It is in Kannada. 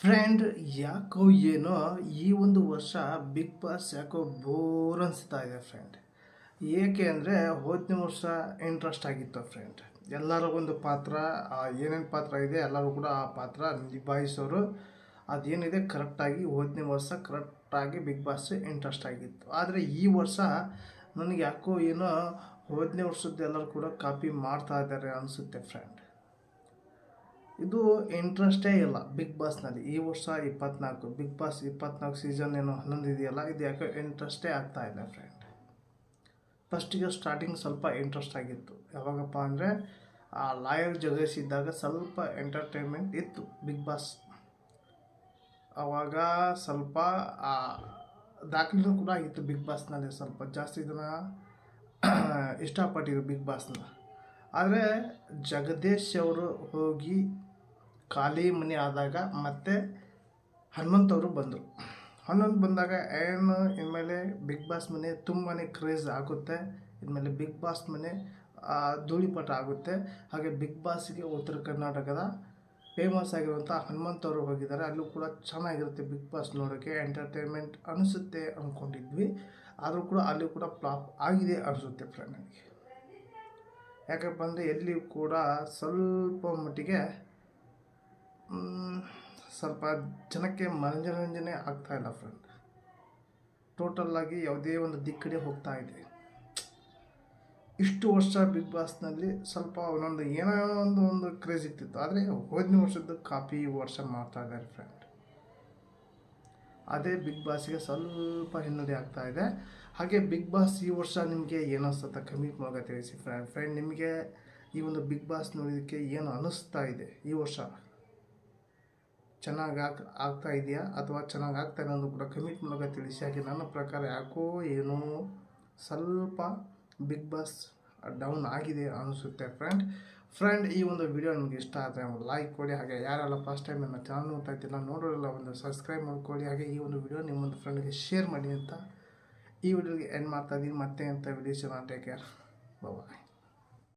ಫ್ರೆಂಡ್, ಯಾಕೋ ಏನೋ ಈ ಒಂದು ವರ್ಷ ಬಿಗ್ ಬಾಸ್ ಯಾಕೋ ಬೋರ್ ಅನಿಸ್ತಾ ಇದೆ ಫ್ರೆಂಡ್. ಏಕೆ ಅಂದರೆ ಹೋದನೇ ವರ್ಷ ಇಂಟ್ರೆಸ್ಟ್ ಆಗಿತ್ತು ಫ್ರೆಂಡ್. ಎಲ್ಲರಿಗೊಂದು ಪಾತ್ರ, ಏನೇನು ಪಾತ್ರ ಇದೆ ಎಲ್ಲರೂ ಕೂಡ ಆ ಪಾತ್ರ ನಿಭಾಯಿಸೋರು. ಅದೇನಿದೆ ಕರೆಕ್ಟಾಗಿ ಹೋದನೇ ವರ್ಷ ಕರೆಕ್ಟಾಗಿ ಬಿಗ್ ಬಾಸ್ ಇಂಟ್ರೆಸ್ಟ್ ಆಗಿತ್ತು. ಆದರೆ ಈ ವರ್ಷ ನನಗೆ ಯಾಕೋ ಏನೋ ಹೋದನೇ ವರ್ಷದ್ದು ಎಲ್ಲರೂ ಕೂಡ ಕಾಪಿ ಮಾಡ್ತಾ ಇದ್ದಾರೆ ಅನಿಸುತ್ತೆ ಫ್ರೆಂಡ್. ಇದು ಇಂಟ್ರೆಸ್ಟೇ ಇಲ್ಲ ಬಿಗ್ ಬಾಸ್ನಲ್ಲಿ. ಈ ವರ್ಷ 24 ಬಿಗ್ ಬಾಸ್ 24 ಸೀಸನ್ ಏನೋ 11 ಇದೆಯಲ್ಲ, ಇದು ಯಾಕೆ ಇಂಟ್ರೆಸ್ಟೇ ಆಗ್ತಾ ಇಲ್ಲ ಫ್ರೆಂಡ್. ಫಸ್ಟಿಗೆ ಸ್ಟಾರ್ಟಿಂಗ್ ಸ್ವಲ್ಪ ಇಂಟ್ರೆಸ್ಟ್ ಆಗಿತ್ತು. ಯಾವಾಗಪ್ಪ ಅಂದರೆ ಆ ಲಾಯರ್ ಜಗೇಶ್ ಇದ್ದಾಗ ಸ್ವಲ್ಪ ಎಂಟರ್ಟೈನ್ಮೆಂಟ್ ಇತ್ತು ಬಿಗ್ ಬಾಸ್. ಆವಾಗ ಸ್ವಲ್ಪ ದಾಖಲೆನೂ ಕೂಡ ಆಗಿತ್ತು ಬಿಗ್ ಬಾಸ್ನಲ್ಲಿ. ಸ್ವಲ್ಪ ಜಾಸ್ತಿ ಜನ ಇಷ್ಟಪಟ್ಟಿದ್ರು ಬಿಗ್ ಬಾಸ್ನ. ಆದರೆ ಜಗದೀಶ್ ಅವರು ಹೋಗಿ ಖಾಲಿ ಮನೆ ಆದಾಗ ಮತ್ತೆ ಹನುಮಂತವರು ಬಂದರು. ಬಂದಾಗ ಏನು ಇನ್ಮೇಲೆ ಬಿಗ್ ಬಾಸ್ ಮನೆ ತುಂಬಾ ಕ್ರೇಜ್ ಆಗುತ್ತೆ. ಇನ್ಮೇಲೆ ಬಿಗ್ ಬಾಸ್ ಮನೆ ಧೂಳಿಪಟ ಆಗುತ್ತೆ. ಹಾಗೆ ಬಿಗ್ ಬಾಸ್ಗೆ ಉತ್ತರ ಕರ್ನಾಟಕದ ಫೇಮಸ್ ಆಗಿರುವಂಥ ಹನುಮಂತವರು ಹೋಗಿದ್ದಾರೆ. ಅಲ್ಲೂ ಕೂಡ ಚೆನ್ನಾಗಿರುತ್ತೆ ಬಿಗ್ ಬಾಸ್ ನೋಡೋಕ್ಕೆ, ಎಂಟರ್ಟೈನ್ಮೆಂಟ್ ಅನಿಸುತ್ತೆ ಅಂದ್ಕೊಂಡಿದ್ವಿ. ಆದರೂ ಕೂಡ ಅಲ್ಲಿ ಕೂಡ ಫ್ಲಾಪ್ ಆಗಿದೆ ಅನಿಸುತ್ತೆ ಫ್ರೆಂಡ್ ನನಗೆ. ಯಾಕಪ್ಪ ಅಂದರೆ ಎಲ್ಲಿ ಕೂಡ ಸ್ವಲ್ಪ ಮಟ್ಟಿಗೆ ಸ್ವಲ್ಪ ಜನಕ್ಕೆ ಮನೋರಂಜನೆ ಆಗ್ತಾಯಿಲ್ಲ ಫ್ರೆಂಡ್. ಟೋಟಲ್ಲಾಗಿ ಯಾವುದೇ ಒಂದು ದಿಕ್ಕಡೆ ಹೋಗ್ತಾ ಇದೆ. ಇಷ್ಟು ವರ್ಷ ಬಿಗ್ ಬಾಸ್ನಲ್ಲಿ ಸ್ವಲ್ಪ ಒಂದೊಂದು ಏನೋ ಒಂದು ಕ್ರೇಜ್ ಇರ್ತಿತ್ತು. ಆದರೆ ಹೋದನೇ ವರ್ಷದ್ದು ಕಾಪಿ ಈ ವರ್ಷ ಮಾಡ್ತಾ ಇದ್ದಾರೆ ಫ್ರೆಂಡ್. ಅದೇ ಬಿಗ್ ಬಾಸ್ಗೆ ಸ್ವಲ್ಪ ಹಿನ್ನಡೆ ಆಗ್ತಾ ಇದೆ. ಹಾಗೆ ಬಿಗ್ ಬಾಸ್ ಈ ವರ್ಷ ನಿಮಗೆ ಏನಿಸ್ತದೆ ಕಮೆಂಟ್ ಮೂಲಕ ತಿಳಿಸಿ ಫ್ರೆಂಡ್. ನಿಮಗೆ ಈ ಒಂದು ಬಿಗ್ ಬಾಸ್ ನೋಡೋದಕ್ಕೆ ಏನು ಅನ್ನಿಸ್ತಾ ಇದೆ? ಈ ವರ್ಷ ಚೆನ್ನಾಗಿ ಆಗ್ತಾ ಇದೆಯಾ ಅಥವಾ ಚೆನ್ನಾಗಿ ಆಗ್ತಾ ಇಲ್ಲ ಅನ್ನೋದು ಕೂಡ ಕಮೆಂಟ್ ಮೂಲಕ ತಿಳಿಸಿ. ಹಾಗೆ ನನ್ನ ಪ್ರಕಾರ ಯಾಕೋ ಏನೋ ಸ್ವಲ್ಪ ಬಿಗ್ ಬಾಸ್ ಡೌನ್ ಆಗಿದೆ ಅನಿಸುತ್ತೆ ಫ್ರೆಂಡ್. ಈ ಒಂದು ವಿಡಿಯೋ ನಿಮಗೆ ಇಷ್ಟ ಆದರೆ ಒಂದು ಲೈಕ್ ಕೊಡಿ. ಹಾಗೆ ಯಾರೆಲ್ಲ ಫಸ್ಟ್ ಟೈಮ್ ನನ್ನ ಚಾನಲ್ ನೋಡ್ತಾ ಇದ್ದಿಲ್ಲ ನೋಡೋರೆಲ್ಲ ಒಂದು ಸಬ್ಸ್ಕ್ರೈಬ್ ಮಾಡ್ಕೊಳ್ಳಿ. ಹಾಗೆ ಈ ಒಂದು ವಿಡಿಯೋ ನಿಮ್ಮೊಂದು ಫ್ರೆಂಡ್ಗೆ ಶೇರ್ ಮಾಡಿ ಅಂತ ಈ ವಿಡಿಯೋಗೆ ಎಂಡ್ ಮಾಡ್ತಾ ಇದ್ದೀನಿ. ಮತ್ತೆ ಅಂತ ವಿಡಿಯೋ ಚೆನ್ನಾಗಿ ಟೇಕ್ ಕೇರ್. ಬಾಯ್.